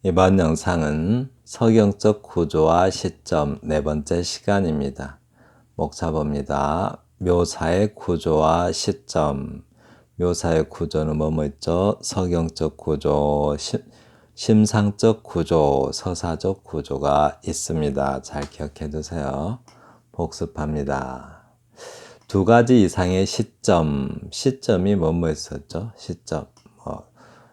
이번 영상은 서경적 구조와 시점 네 번째 시간입니다. 목차봅니다. 묘사의 구조와 시점. 묘사의 구조는 뭐뭐 있죠? 서경적 구조, 심상적 구조, 서사적 구조가 있습니다. 잘 기억해 두세요. 복습합니다. 두 가지 이상의 시점, 시점이 뭐뭐 있었죠? 시점,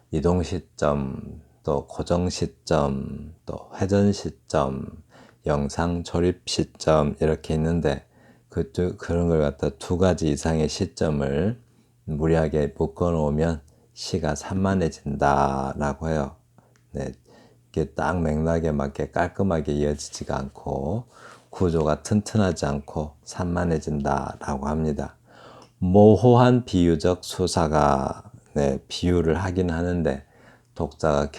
이동 시점, 또 고정 시점, 또 회전 시점, 영상 조립 시점 이렇게 있는데 그런 걸 갖다 두 가지 이상의 시점을 무리하게 묶어 놓으면 시가 산만해진다 라고 해요. 네, 이게 딱 맥락에 맞게 깔끔하게 이어지지가 않고 구조가 튼튼하지 않고 산만해진다 라고 합니다. 모호한 비유적 수사가 비유를 하긴 하는데 독자가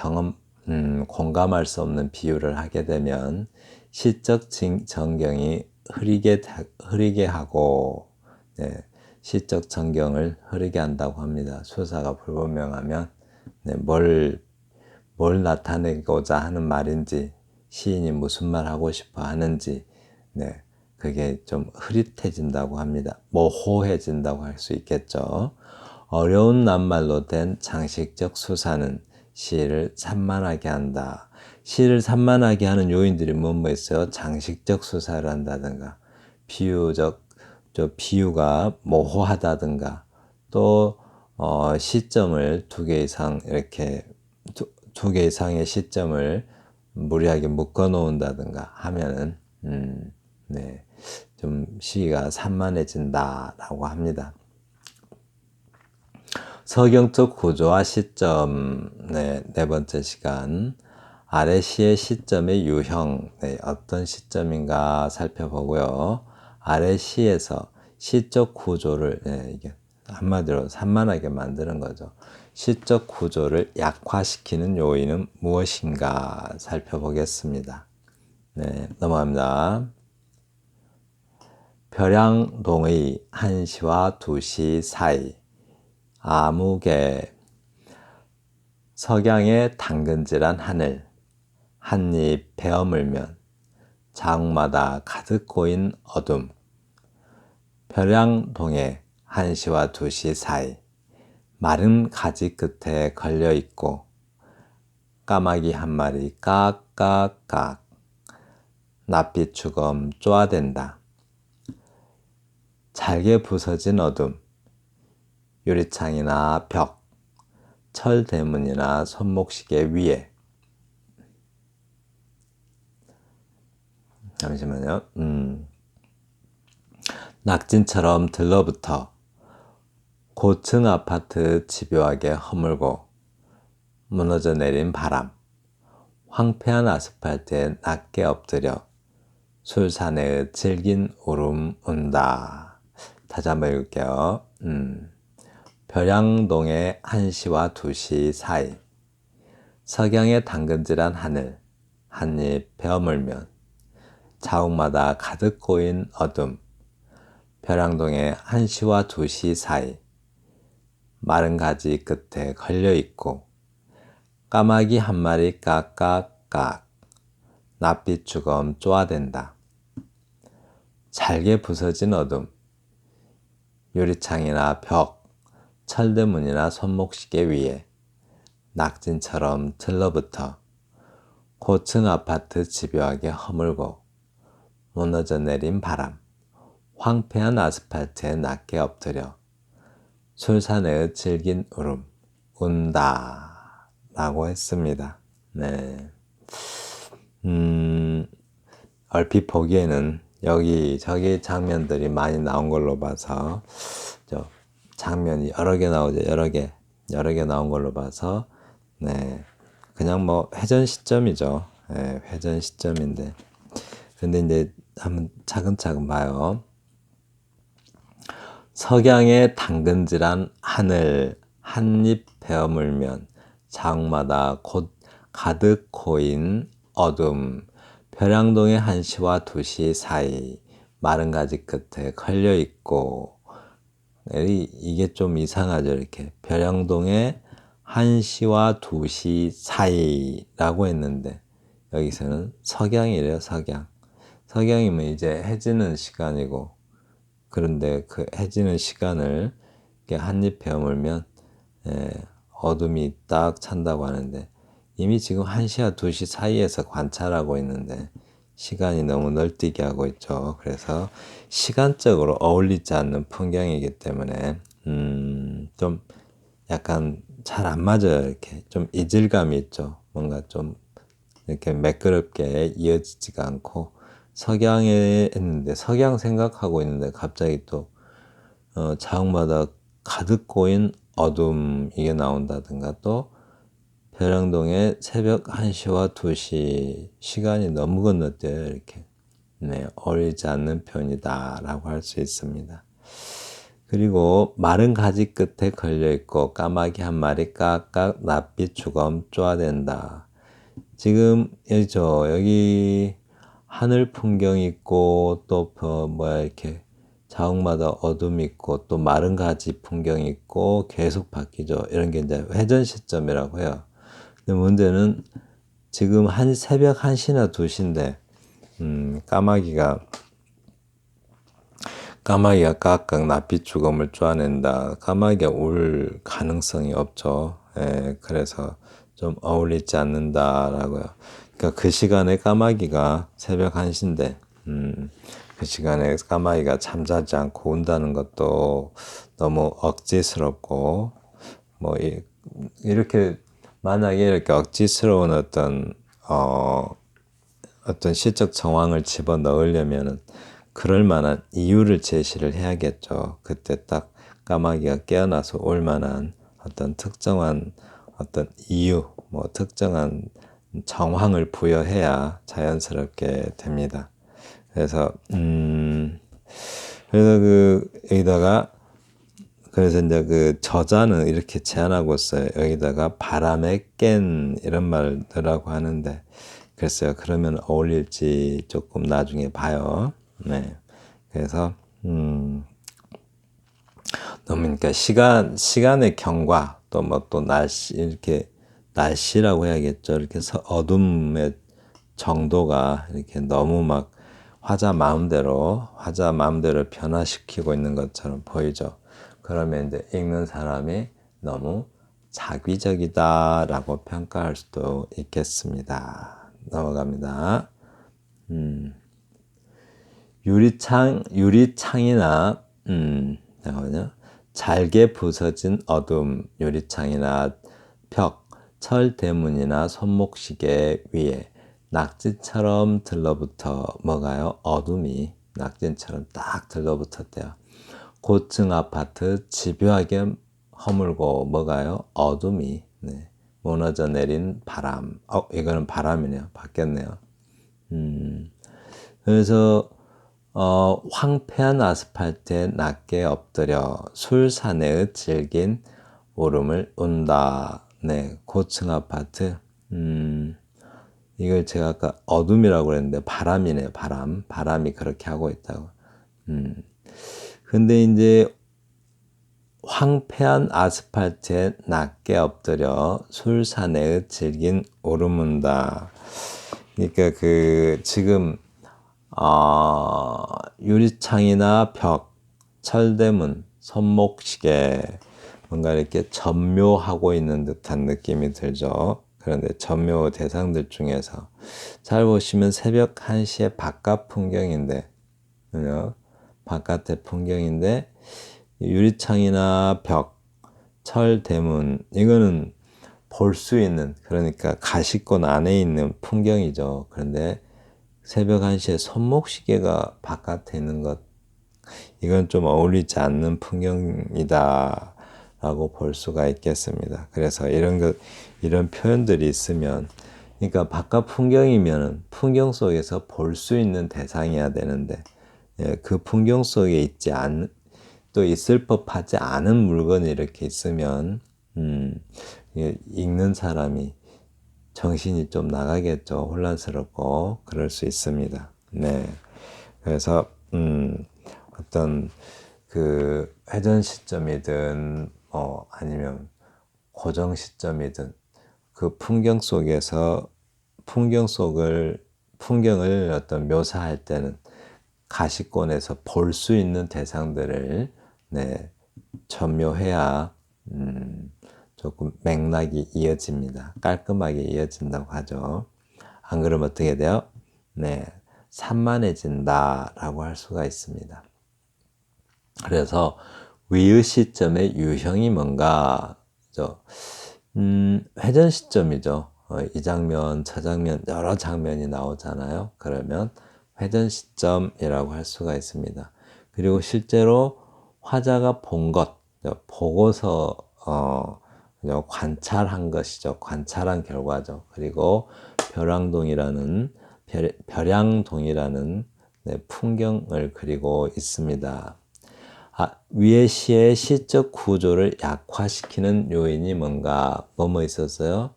공감할 수 없는 비유를 하게 되면 시적 전경이 흐리게 하고 시적 전경을 흐리게 한다고 합니다. 수사가 불분명하면 뭘 나타내고자 하는 말인지 시인이 무슨 말 하고 싶어 하는지 그게 좀 흐릿해진다고 합니다. 모호해진다고 할 수 있겠죠. 어려운 낱말로 된 장식적 수사는 시를 산만하게 한다. 시를 산만하게 하는 요인들이 뭐뭐 있어요? 장식적 수사를 한다든가 비유가 모호하다든가 또 시점을 두 개 이상 이렇게 두 개 이상의 시점을 무리하게 묶어 놓는다든가 하면은 좀 시가 산만해진다라고 합니다. 서경적 구조와 시점 네 번째 시간 아래 시의 시점의 유형 어떤 시점인가 살펴보고요. 아래 시에서 시적 구조를 이게 한마디로 산만하게 만드는 거죠. 시적 구조를 약화시키는 요인은 무엇인가 살펴보겠습니다. 넘어갑니다. 벼량동의 1시와 2시 사이 아무개 석양의 당근질한 하늘 한입 베어물면 자욱마다 가득 고인 어둠 벼량동의 1시와 2시 사이 마른 가지 끝에 걸려있고 까마귀 한 마리 깍깍깍 낯빛 주검 쪼아댄다. 잘게 부서진 어둠 유리창이나 벽, 철 대문이나 손목시계 위에 잠시만요. 낙진처럼 들러붙어 고층 아파트 집요하게 허물고 무너져 내린 바람 황폐한 아스팔트에 낮게 엎드려 술산의 질긴 울음 운다. 다시 한번 읽을게요. 벼량동의 1시와 2시 사이 석양의 당근질한 하늘 한입 베어물면 자욱마다 가득 고인 어둠 벼량동의 1시와 2시 사이 마른 가지 끝에 걸려있고 까마귀 한 마리 깍깍깍 낯빛 주검 쪼아댄다. 잘게 부서진 어둠 유리창이나 벽, 철대문이나 손목시계 위에 낙진처럼 들러붙어 고층 아파트 집요하게 허물고 무너져 내린 바람 황폐한 아스팔트에 낮게 엎드려 술산의 질긴 울음 운다 라고 했습니다. 얼핏 보기에는 여기 장면들이 많이 나온 걸로 봐서 장면이 여러 개 나오죠. 여러 개 나온 걸로 봐서 그냥 뭐 회전 시점이죠. 회전 시점인데 근데 이제 한번 차근차근 봐요. 석양의 당근질한 하늘 한입 베어물면 자욱마다 곧 가득 고인 어둠 벼량동의 1시와 2시 사이 마른 가지 끝에 걸려있고 이게 좀 이상하죠. 이렇게 벼량동의 1시와 2시 사이라고 했는데 여기서는 석양이래요. 석양. 석양이면 이제 해지는 시간이고, 그런데 그 해지는 시간을 이렇게 한입 베어물면 어둠이 딱 찬다고 하는데, 이미 지금 1시와 2시 사이에서 관찰하고 있는데 시간이 너무 널뛰게 하고 있죠. 그래서 시간적으로 어울리지 않는 풍경이기 때문에 좀 약간 잘 안 맞아요. 이렇게 좀 이질감이 있죠. 뭔가 좀 이렇게 매끄럽게 이어지지가 않고, 석양에 했는데 석양 생각하고 있는데 갑자기 또 자옥마다 가득 고인 어둠 이게 나온다든가, 또 벼랑동의 새벽 1시와 2시 시간이 너무 건너뛰어요. 이렇게 어울리지 않는 표현이다라고 할 수 있습니다. 그리고 마른 가지 끝에 걸려있고 까마귀 한 마리 깍깍 낯빛 주검 쪼아댄다. 지금 여기 하늘 풍경 있고, 또 이렇게 자옥마다 어둠 있고, 또 마른 가지 풍경 있고, 계속 바뀌죠. 이런 게 이제 회전 시점이라고 해요. 근데 문제는 지금 새벽 1시나 2시인데 까마귀가 깍깍 낯빛 주검을 쪼아낸다. 까마귀가 올 가능성이 없죠. 그래서 좀 어울리지 않는다라고요. 그러니까 그 시간에 까마귀가 새벽 1시인데 그 시간에 까마귀가 잠자지 않고 운다는 것도 너무 억지스럽고, 뭐 이렇게 만약에 이렇게 억지스러운 어떤 시적 정황을 집어 넣으려면은 그럴 만한 이유를 제시를 해야겠죠. 그때 딱 까마귀가 깨어나서 올 만한 어떤 특정한 어떤 이유, 뭐 특정한 정황을 부여해야 자연스럽게 됩니다. 그래서 여기다가 그래서 이제 그 저자는 이렇게 제안하고 있어요. 여기다가 바람에 깬 이런 말 넣으라고 하는데, 글쎄요. 그러면 어울릴지 조금 나중에 봐요. 네. 그래서 너무 그러니까 시간의 경과, 또 뭐 또 날씨, 이렇게 날씨라고 해야겠죠. 이렇게 어둠의 정도가 이렇게 너무 막 화자 마음대로 변화시키고 있는 것처럼 보이죠. 그러면 이제 읽는 사람이 너무 자기적이다라고 평가할 수도 있겠습니다. 넘어갑니다. 유리창이나 잠깐만요. 잘게 부서진 어둠, 유리창이나 벽, 철 대문이나 손목시계 위에 낙지처럼 들러붙어 뭐가요? 어둠이 낙지처럼 딱 들러붙었대요. 고층 아파트 집요하게 허물고 뭐가요? 어둠이 무너져 내린 바람. 이거는 바람이네요. 바뀌었네요. 그래서 황폐한 아스팔트에 낮게 엎드려 술사내의 질긴 울음을 운다. 네, 고층 아파트. 이걸 제가 아까 어둠이라고 그랬는데 바람이네요. 바람이 그렇게 하고 있다고. 근데 이제 황폐한 아스팔트에 낮게 엎드려 술사내의 질긴 울음 운다. 그러니까 지금 유리창이나 벽, 철대문, 손목시계, 뭔가 이렇게 전묘하고 있는 듯한 느낌이 들죠. 그런데 전묘 대상들 중에서 잘 보시면 새벽 1시에 바깥 풍경인데, 바깥의 풍경인데, 유리창이나 벽, 철대문, 이거는 볼 수 있는, 그러니까 가시권 안에 있는 풍경이죠. 그런데 새벽 1시에 손목시계가 바깥에 있는 것, 이건 좀 어울리지 않는 풍경이다 라고 볼 수가 있겠습니다. 그래서 이런 표현들이 있으면, 그러니까 바깥 풍경이면 풍경 속에서 볼 수 있는 대상이어야 되는데, 그 풍경 속에 또 있을 법하지 않은 물건이 이렇게 있으면 읽는 사람이 정신이 좀 나가겠죠. 혼란스럽고 그럴 수 있습니다. 네. 그래서 어떤 그 회전 시점이든 아니면 고정 시점이든 그 풍경 속에서 풍경을 어떤 묘사할 때는 가시권에서 볼 수 있는 대상들을 네, 첨묘해야 조금 맥락이 이어집니다. 깔끔하게 이어진다고 하죠. 안 그러면 어떻게 돼요? 네, 산만해진다라고 할 수가 있습니다. 그래서 위의 시점의 유형이 뭔가 회전 시점이죠. 이 장면, 저 장면, 여러 장면이 나오잖아요. 그러면 회전 시점이라고 할 수가 있습니다. 그리고 실제로 화자가 본 것, 보고서 관찰한 것이죠. 관찰한 결과죠. 그리고 벼랑동이라는 네, 풍경을 그리고 있습니다. 위의 시의 시적 구조를 약화시키는 요인이 뭔가 뭐뭐 있었어요?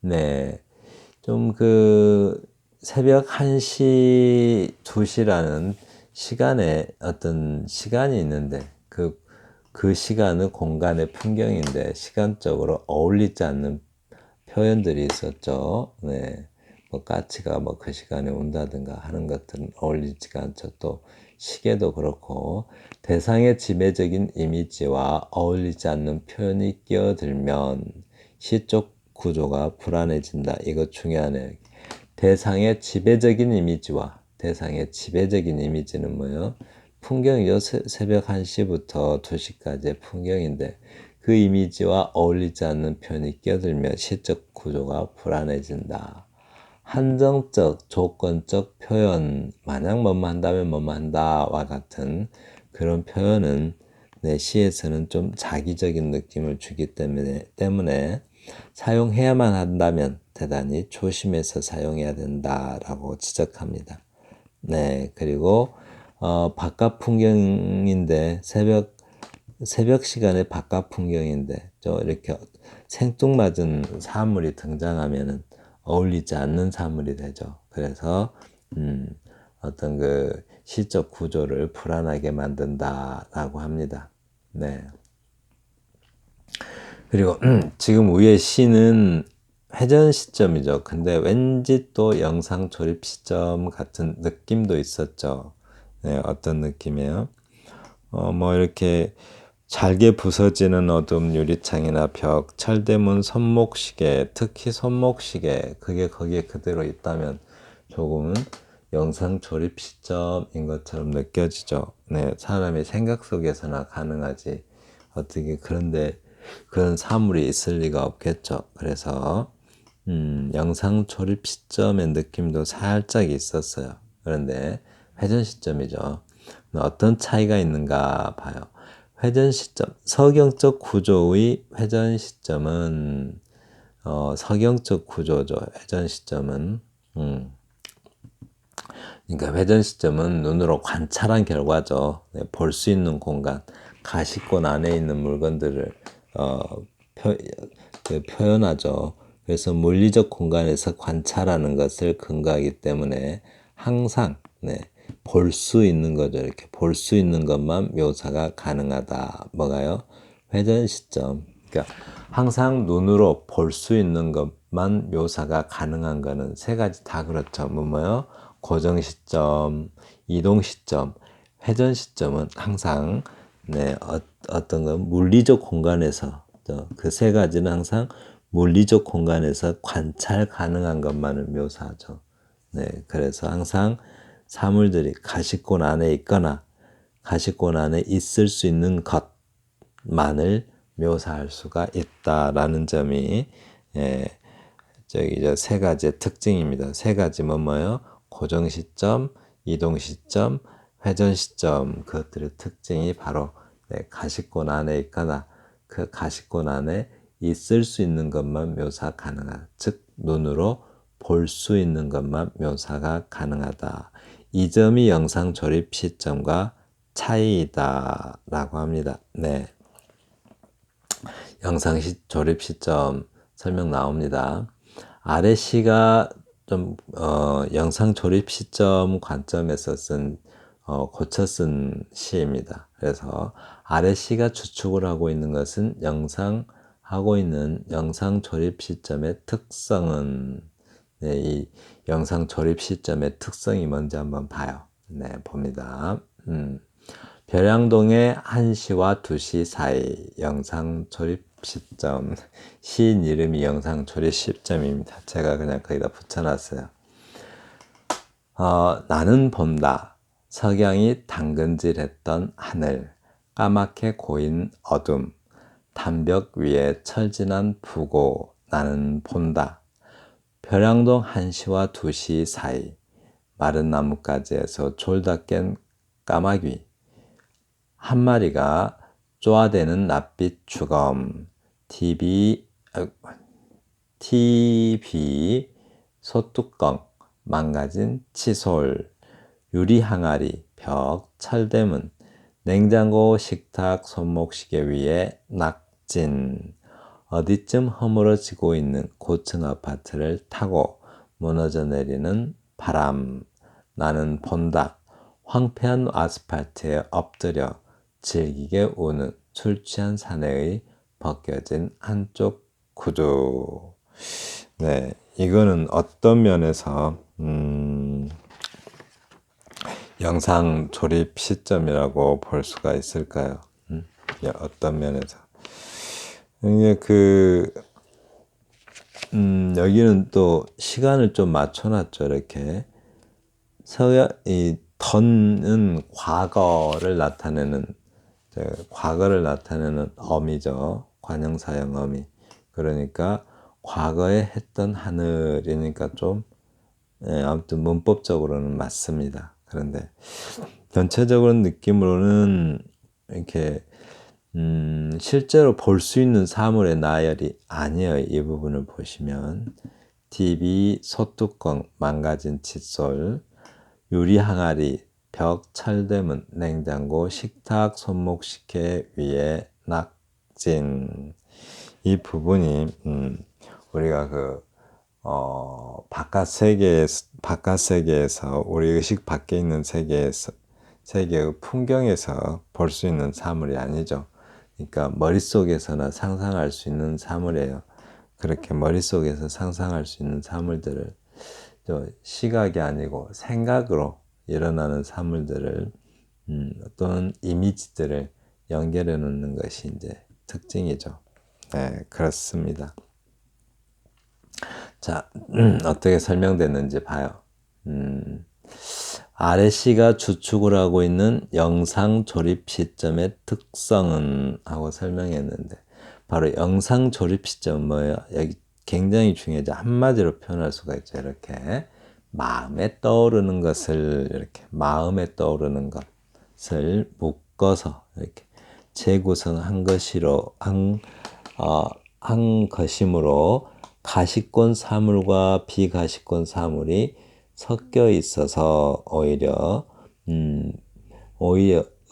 네, 좀 새벽 1시, 2시라는 시간에 어떤 시간이 있는데 그 시간은 공간의 풍경인데 시간적으로 어울리지 않는 표현들이 있었죠. 네. 뭐 까치가 뭐 그 시간에 온다든가 하는 것들은 어울리지가 않죠. 또 시계도 그렇고 대상의 지배적인 이미지와 어울리지 않는 표현이 끼어들면 시적 구조가 불안해진다. 이거 중요하네요. 대상의 지배적인 이미지는 뭐예요? 풍경이죠. 새벽 1시부터 2시까지의 풍경인데 그 이미지와 어울리지 않는 표현이 끼어들면 시적 구조가 불안해진다. 한정적, 조건적 표현, 만약 뭐뭐 한다면 뭐뭐 한다와 같은 그런 표현은 내 시에서는 좀 자기적인 느낌을 주기 때문에 사용해야만 한다면 대단히 조심해서 사용해야 된다라고 지적합니다. 네, 그리고 바깥 풍경인데 새벽 시간에 바깥 풍경인데 이렇게 생뚱맞은 사물이 등장하면은 어울리지 않는 사물이 되죠. 그래서 어떤 시적 구조를 불안하게 만든다라고 합니다. 네. 그리고 지금 위에 시는 회전 시점이죠. 근데 왠지 또 영상 조립 시점 같은 느낌도 있었죠. 네, 어떤 느낌이에요? 뭐 이렇게 잘게 부서지는 어두운 유리창이나 벽, 철대문 손목시계, 특히 손목시계, 그게 거기에 그대로 있다면 조금은 영상 조립 시점인 것처럼 느껴지죠. 네, 사람의 생각 속에서나 가능하지. 어떻게 그런 사물이 있을 리가 없겠죠. 그래서 영상 조립 시점의 느낌도 살짝 있었어요. 그런데 회전 시점이죠. 어떤 차이가 있는가 봐요. 회전 시점, 서경적 구조의 회전 시점은 서경적 구조죠. 회전 시점은 그러니까 회전 시점은 눈으로 관찰한 결과죠. 네, 볼 수 있는 공간, 가시권 안에 있는 물건들을 어, 표현하죠. 그래서 물리적 공간에서 관찰하는 것을 근거하기 때문에 항상 네, 볼 수 있는 거죠. 이렇게 볼 수 있는 것만 묘사가 가능하다. 뭐가요? 회전 시점. 그러니까 항상 눈으로 볼 수 있는 것만 묘사가 가능한 거는 세 가지 다 그렇죠. 뭐요? 고정 시점, 이동 시점, 회전 시점은 항상 네, 어떤 건 물리적 공간에서 그 세 가지는 항상 물리적 공간에서 관찰 가능한 것만을 묘사하죠. 네, 그래서 항상 사물들이 가시권 안에 있거나 가시권 안에 있을 수 있는 것만을 묘사할 수가 있다라는 점이 세 가지의 특징입니다. 세 가지 뭐요? 고정 시점, 이동 시점, 회전 시점 그것들의 특징이 바로 가시권 안에 있거나 그 가시권 안에 있을 수 있는 것만 묘사 가능하다. 즉 눈으로 볼 수 있는 것만 묘사가 가능하다. 이 점이 영상 조립 시점과 차이다라고 합니다. 네, 영상 조립 시점 설명 나옵니다. 아래 시가 좀 영상 조립 시점 관점에서 고쳐 쓴 시입니다. 그래서 아래 시가 주축을 하고 있는 것은 영상 하고 있는 영상 조립 시점의 특성은, 네, 이 영상 조립 시점의 특성이 뭔지 한번 봐요. 네, 봅니다. 벼량동의 1시와 2시 사이 영상 조립 시점. 시인 이름이 영상 조립 시점입니다. 제가 그냥 거기다 붙여놨어요. 나는 본다. 석양이 당근질했던 하늘, 까맣게 고인 어둠, 담벽 위에 철진한 부고 나는 본다. 벼량동 1시와 2시 사이, 마른 나뭇가지에서 졸다 깬 까마귀, 한 마리가 쪼아대는 낯빛 주검, TV 소뚜껑, 망가진 칫솔, 유리 항아리, 벽, 철대문, 냉장고, 식탁, 손목시계 위에 낙진, 어디쯤 허물어지고 있는 고층 아파트를 타고 무너져 내리는 바람, 나는 본다. 황폐한 아스팔트에 엎드려 질기게 우는 술 취한 사내의 벗겨진 한쪽 구두. 네, 이거는 어떤 면에서 영상 조립 시점이라고 볼 수가 있을까요? 어떤 면에서? 이게 여기는 또 시간을 좀 맞춰놨죠. 이렇게 이 던은 과거를 나타내는 어미죠. 관형사형 어미. 그러니까 과거에 했던 하늘이니까 좀 아무튼 문법적으로는 맞습니다. 그런데 전체적으로 느낌으로는 이렇게 실제로 볼 수 있는 사물의 나열이 아니에요. 이 부분을 보시면 TV, 소뚜껑, 망가진 칫솔, 유리 항아리, 벽, 철대문, 냉장고, 식탁, 손목시계 위에 낙진. 이 부분이 우리가 바깥 세계에서 우리 의식 밖에 있는 세계의 풍경에서 볼 수 있는 사물이 아니죠. 그러니까 머릿속에서나 상상할 수 있는 사물이에요. 그렇게 머릿속에서 상상할 수 있는 사물들을 시각이 아니고 생각으로 일어나는 사물들을 또는 이미지들을 연결해 놓는 것이 이제 특징이죠. 네, 그렇습니다. 자, 어떻게 설명됐는지 봐요. 아래 시가 주축을 하고 있는 영상 조립 시점의 특성은 하고 설명했는데 바로 영상 조립 시점은 뭐예요? 여기 굉장히 중요하죠. 한마디로 표현할 수가 있죠. 이렇게 마음에 떠오르는 것을 묶어서 이렇게 재구성한 한 것이므로 가시권 사물과 비가시권 사물이 섞여 있어서 오히려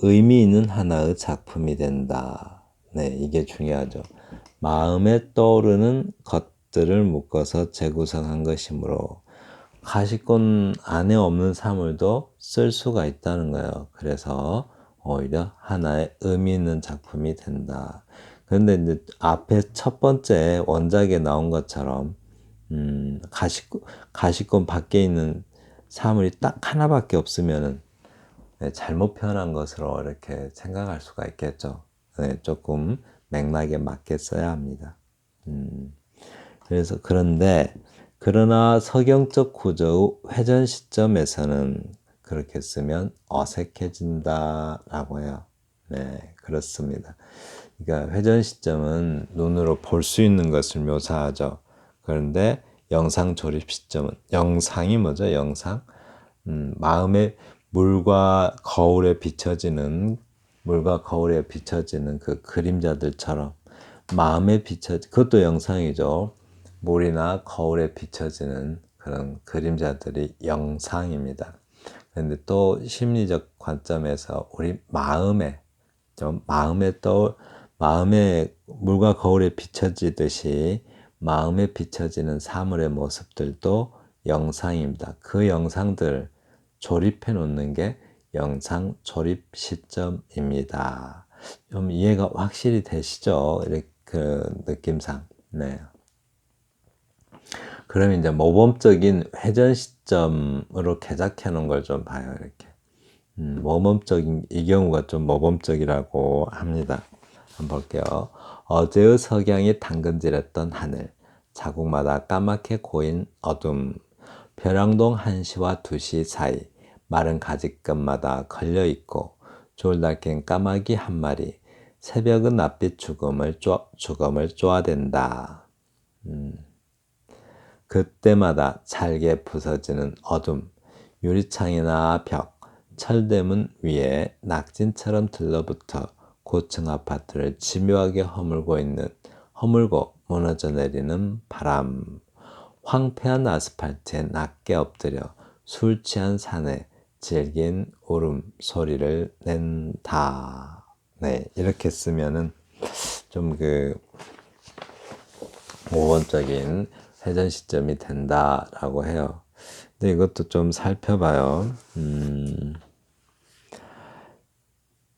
의미 있는 하나의 작품이 된다. 네, 이게 중요하죠. 마음에 떠오르는 것들을 묶어서 재구성한 것이므로 가시권 안에 없는 사물도 쓸 수가 있다는 거예요. 그래서 오히려 하나의 의미 있는 작품이 된다. 그런데 이제 앞에 첫 번째 원작에 나온 것처럼 가시권 밖에 있는 사물이 딱 하나밖에 없으면은 잘못 표현한 것으로 이렇게 생각할 수가 있겠죠. 네, 조금 맥락에 맞게 써야 합니다. 그러나 서경적 구조의 회전 시점에서는 그렇게 쓰면 어색해진다라고 해요. 네, 그렇습니다. 그러니까 회전 시점은 눈으로 볼 수 있는 것을 묘사하죠. 그런데 영상 조립 시점은 영상이 뭐죠? 영상? 마음의 물과 거울에 비춰지는 그 그림자들처럼 그것도 영상이죠. 물이나 거울에 비춰지는 그런 그림자들이 영상입니다. 그런데 또 심리적 관점에서 우리 마음에 물과 거울에 비춰지듯이 마음에 비춰지는 사물의 모습들도 영상입니다. 그 영상들 조립해 놓는 게 영상 조립 시점입니다. 좀 이해가 확실히 되시죠? 그 느낌상. 네. 그럼 이제 모범적인 회전 시점으로 개작해 놓은 걸 좀 봐요. 이렇게. 모범적인, 이 경우가 좀 모범적이라고 합니다. 한번 볼게요. 어제의 석양이 당근질했던 하늘, 자국마다 까맣게 고인 어둠, 벼랑동 1시와 2시 사이, 마른 가지끝마다 걸려있고, 졸다 깬 까마귀 한 마리, 새벽은 낯빛 죽음을 쪼아댄다. 그때마다 잘게 부서지는 어둠, 유리창이나 벽, 철대문 위에 낙진처럼 들러붙어 고층 아파트를 집요하게 허물고 무너져 내리는 바람, 황폐한 아스팔트에 낮게 엎드려 술 취한 산에 질긴 울음 소리를 낸다. 네, 이렇게 쓰면은 좀 그 모범적인 회전 시점이 된다라고 해요. 근데 이것도 좀 살펴봐요.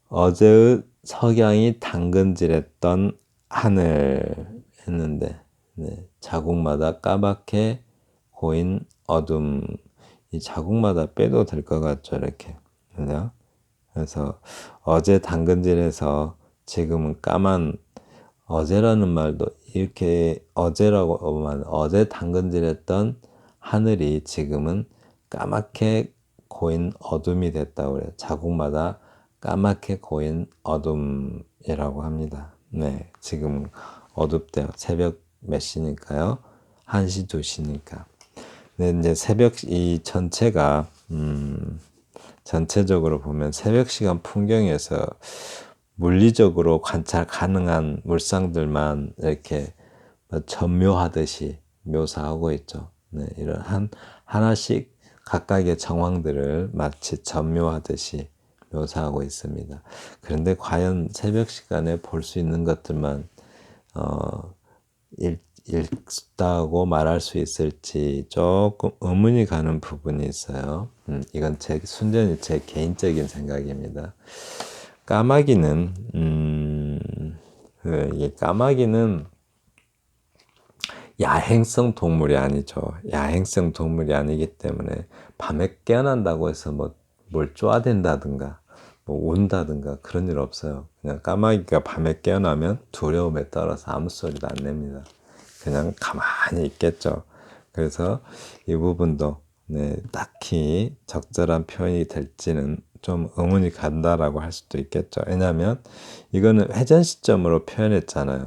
어제의 석양이 당근질했던 하늘 했는데, 네, 자국마다 까맣게 고인 어둠. 이 자국마다 빼도 될 것 같죠, 이렇게. 그죠? 그래서 어제 당근질해서 지금은 까만, 어제라는 말도 이렇게 어제라고 하면 어제 당근질했던 하늘이 지금은 까맣게 고인 어둠이 됐다고 그래요. 자국마다 까맣게 고인 어둠이라고 합니다. 네, 지금 어둡대요. 새벽 몇 시니까요? 1시, 2시니까. 근데 이제 새벽 이 전체가 전체적으로 보면 새벽 시간 풍경에서 물리적으로 관찰 가능한 물상들만 이렇게 전묘하듯이 묘사하고 있죠. 네, 이런 하나씩 각각의 정황들을 마치 전묘하듯이 묘사하고 있습니다. 그런데 과연 새벽 시간에 볼 수 있는 것들만 읽다고 말할 수 있을지 조금 의문이 가는 부분이 있어요. 이건 순전히 제 개인적인 생각입니다. 까마귀는 이 까마귀는 야행성 동물이 아니죠. 야행성 동물이 아니기 때문에 밤에 깨어난다고 해서 뭘 쪼아댄다든가 운다든가 그런 일 없어요. 그냥 까마귀가 밤에 깨어나면 두려움에 떨어서 아무 소리도 안 냅니다. 그냥 가만히 있겠죠. 그래서 이 부분도 네, 딱히 적절한 표현이 될지는 좀 의문이 간다라고 할 수도 있겠죠. 왜냐하면 이거는 회전 시점으로 표현했잖아요.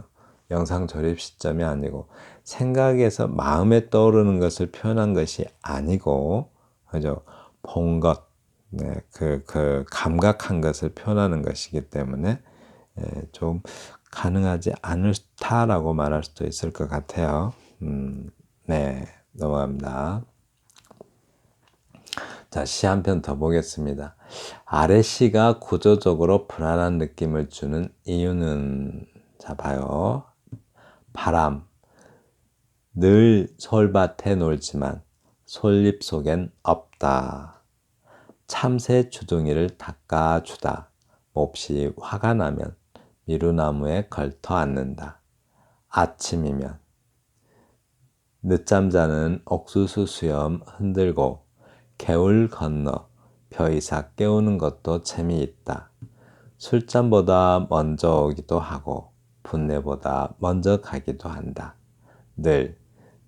영상 조립 시점이 아니고 생각에서 마음에 떠오르는 것을 표현한 것이 아니고, 그죠? 본 것, 네, 그 감각한 것을 표현하는 것이기 때문에 좀 가능하지 않다라고 말할 수도 있을 것 같아요. 네, 넘어갑니다. 자, 시 한 편 더 보겠습니다. 아래 시가 구조적으로 불안한 느낌을 주는 이유는, 자, 봐요. 바람. 늘 솔밭에 놀지만 솔잎 속엔 없다. 참새 주둥이를 닦아주다. 몹시 화가 나면 미루나무에 걸터 앉는다. 아침이면 늦잠 자는 옥수수 수염 흔들고 개울 건너 벼이삭 깨우는 것도 재미있다. 술잔보다 먼저 오기도 하고 분내보다 먼저 가기도 한다. 늘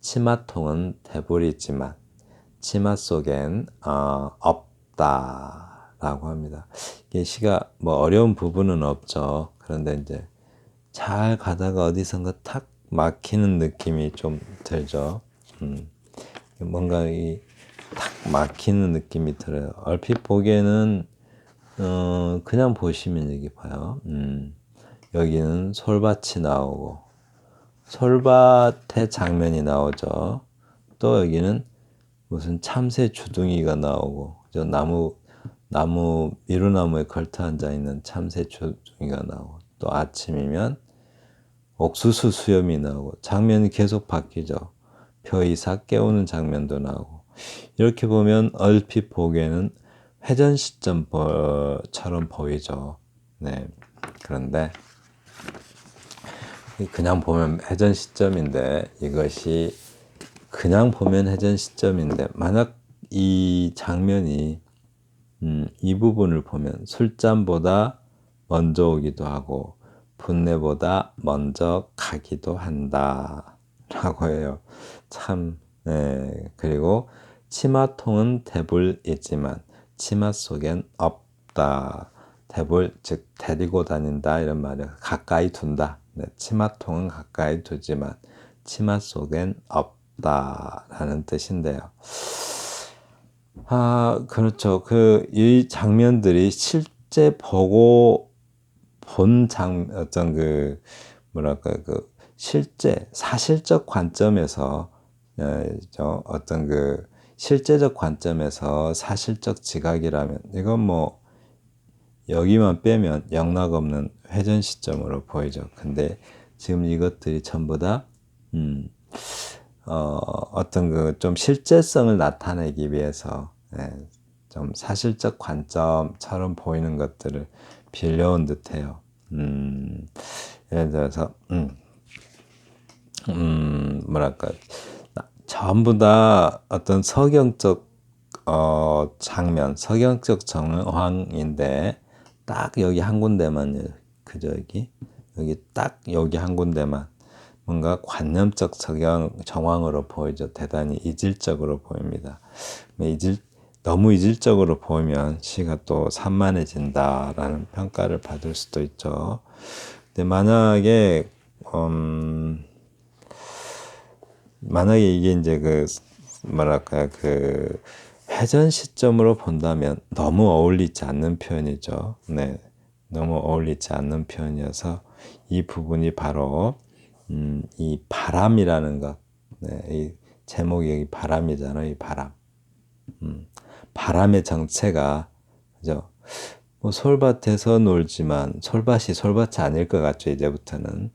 치마통은 대불이지만 치마 속엔 없다라고 합니다. 이게 시가 어려운 부분은 없죠. 그런데 이제 잘 가다가 어디선가 탁 막히는 느낌이 좀 들죠. 뭔가 탁 막히는 느낌이 들어요. 얼핏 보기에는 그냥 보시면 여기 봐요. 여기는 솔밭이 나오고 솔밭의 장면이 나오죠. 또 여기는 무슨 참새 주둥이가 나오고, 미루나무에 걸터 앉아 있는 참새 주둥이가 나오고, 또 아침이면 옥수수 수염이 나오고, 장면이 계속 바뀌죠. 벼이삭 깨우는 장면도 나오고. 이렇게 보면 얼핏 보기에는 회전 시점처럼 보이죠. 네. 그런데 그냥 보면 회전 시점인데 이것이 그냥 보면 회전 시점인데 만약 이 장면이 이 부분을 보면 술잔보다 먼저 오기도 하고 분내보다 먼저 가기도 한다 라고 해요. 참, 네. 그리고 치마통은 대불이지만 치마 속엔 없다. 대불 즉 데리고 다닌다 이런 말이에요. 가까이 둔다. 네. 치마통은 가까이 두지만 치마 속엔 없다라는 뜻인데요. 아, 그렇죠. 이 장면들이 실제 보고 본 어떤 뭐랄까, 실제, 사실적 관점에서, 어떤 실제적 관점에서 사실적 지각이라면, 이건 뭐, 여기만 빼면 영락없는 회전 시점으로 보이죠. 근데 지금 이것들이 전부 다, 어떤 좀 실제성을 나타내기 위해서 좀 사실적 관점처럼 보이는 것들을 빌려온 듯해요. 예를 들어서 뭐랄까 전부 다 어떤 서경적 장면, 서경적 정황인데 딱 여기 한 군데만 그저 여기 딱 여기 한 군데만 뭔가 관념적 정황으로 보이죠. 대단히 이질적으로 보입니다. 너무 이질적으로 보이면 시가 또 산만해진다라는 평가를 받을 수도 있죠. 근데 만약에 이게 이제 뭐랄까 회전 시점으로 본다면 너무 어울리지 않는 표현이죠. 네, 너무 어울리지 않는 표현이어서 이 부분이 바로 이 바람이라는 것. 네, 이 제목이 여기 바람이잖아요. 이 바람. 바람의 정체가 그죠? 뭐 솔밭에서 놀지만 솔밭이 아닐 것 같죠. 이제부터는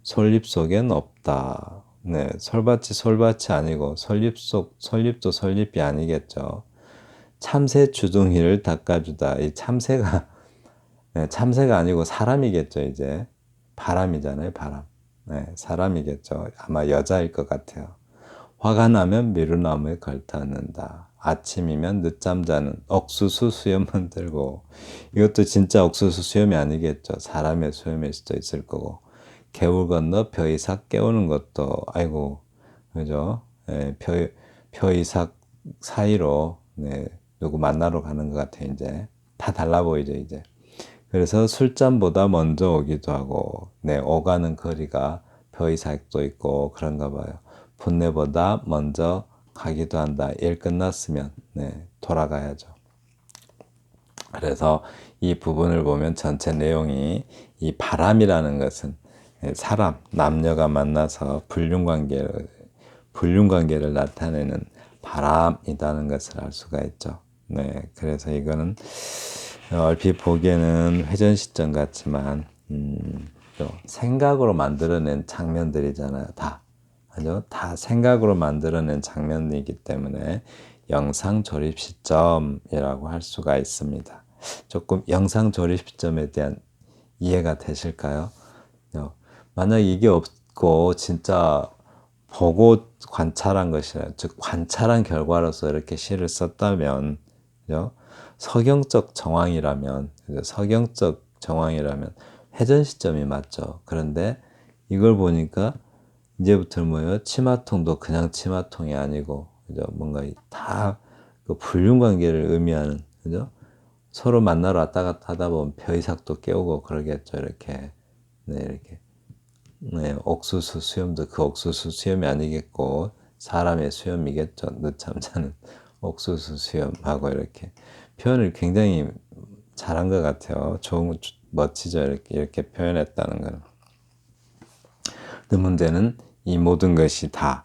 솔잎 속엔 없다. 네, 솔밭이 아니고 솔잎도 솔잎이 아니겠죠. 참새 주둥이를 닦아주다. 이 참새가 네, 참새가 아니고 사람이겠죠. 이제 바람이잖아요. 바람. 네, 사람이겠죠. 아마 여자일 것 같아요. 화가 나면 미루나무에 걸터앉는다. 아침이면 늦잠 자는 옥수수 수염만 들고 이것도 진짜 옥수수 수염이 아니겠죠. 사람의 수염일 수도 있을 거고 개울 건너 벼이삭 깨우는 것도 아이고 그죠? 예, 벼이삭 사이로 네, 누구 만나러 가는 것 같아요. 이제 다 달라 보이죠. 이제 그래서 술잔보다 먼저 오기도 하고 네, 오가는 거리가 벼이삭도 있고 그런가 봐요. 분내보다 먼저 가기도 한다. 일 끝났으면 네, 돌아가야죠. 그래서 이 부분을 보면 전체 내용이 이 바람이라는 것은 사람, 남녀가 만나서 불륜관계를 나타내는 바람이라는 것을 알 수가 있죠. 네, 그래서 이거는 얼핏 보기에는 회전 시점 같지만 또 생각으로 만들어낸 장면들이잖아요. 아주 다 생각으로 만들어낸 장면이기 때문에 영상 조립 시점이라고 할 수가 있습니다. 조금 영상 조립 시점에 대한 이해가 되실까요? 만약 이게 없고 진짜 보고 관찰한 것이라 즉 관찰한 결과로서 이렇게 시를 썼다면 그죠? 서경적 정황이라면 회전 시점이 맞죠. 그런데 이걸 보니까 이제부터 뭐예요? 치마통도 그냥 치마통이 아니고 그죠? 뭔가 다그 불륜 관계를 의미하는 그죠? 서로 만나러 왔다 갔다 하다 보면 벼이삭도 깨우고 그러겠죠. 이렇게 이렇게 네, 옥수수 수염도 그 옥수수 수염이 아니겠고 사람의 수염이겠죠. 늦잠 자는 옥수수 수염하고 이렇게 표현을 굉장히 잘한 것 같아요. 멋지죠. 이렇게 표현했다는 건. 그 문제는 이 모든 것이 다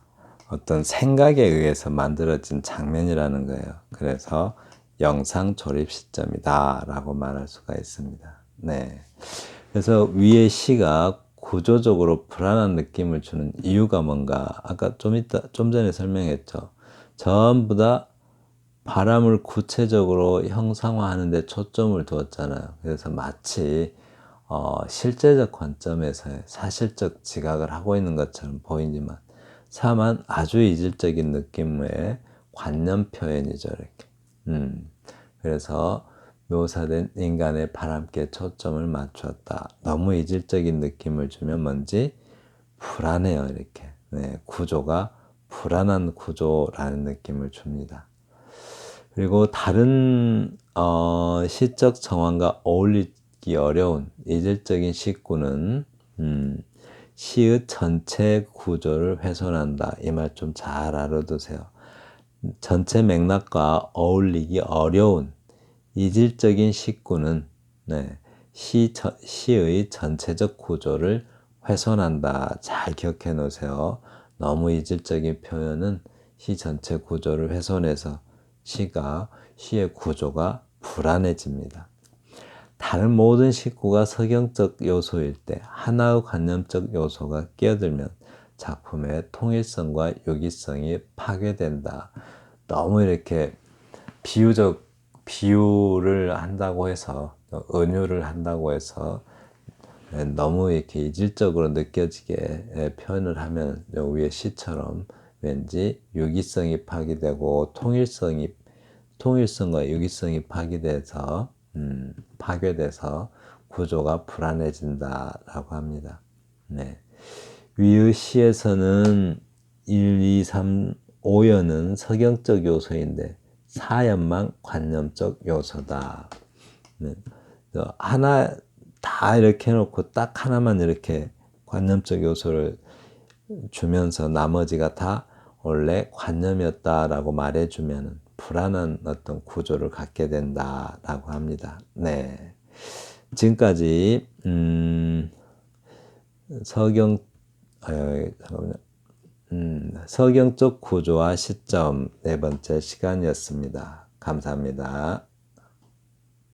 어떤 생각에 의해서 만들어진 장면이라는 거예요. 그래서 영상 조립 시점이다 라고 말할 수가 있습니다. 네. 그래서 위의 시가 구조적으로 불안한 느낌을 주는 이유가 뭔가 아까 좀 전에 설명했죠. 전부 다 바람을 구체적으로 형상화하는 데 초점을 두었잖아요. 그래서 마치 실제적 관점에서의 사실적 지각을 하고 있는 것처럼 보이지만 다만 아주 이질적인 느낌의 관념 표현이죠. 이렇게. 그래서 묘사된 인간의 바람기에 초점을 맞추었다. 너무 이질적인 느낌을 주면 뭔지 불안해요. 이렇게. 네, 구조가 불안한 구조라는 느낌을 줍니다. 그리고 다른 시적 정황과 어울리기 어려운 이질적인 식구는 시의 전체 구조를 훼손한다. 이 말 좀 잘 알아두세요. 전체 맥락과 어울리기 어려운 이질적인 식구는 네, 시의 전체적 구조를 훼손한다. 잘 기억해 놓으세요. 너무 이질적인 표현은 시 전체 구조를 훼손해서 시의 구조가 불안해집니다. 다른 모든 식구가 서경적 요소일 때 하나의 관념적 요소가 끼어들면 작품의 통일성과 유기성이 파괴된다. 너무 이렇게 비유를 한다고 해서, 은유를 한다고 해서 너무 이렇게 이질적으로 느껴지게 표현을 하면 위에 시처럼 왠지 유기성이 파괴되고 통일성과 유기성이 파괴돼서 구조가 불안해진다라고 합니다. 네. 위의 시에서는 1, 2, 3, 5연은 서경적 요소인데 4연만 관념적 요소다. 네. 하나 다 이렇게 해놓고 딱 하나만 이렇게 관념적 요소를 주면서 나머지가 다 원래 관념이었다라고 말해주면 불안한 어떤 구조를 갖게 된다라고 합니다. 네. 지금까지 잠깐만요. 서경적 구조와 시점 네 번째 시간이었습니다. 감사합니다.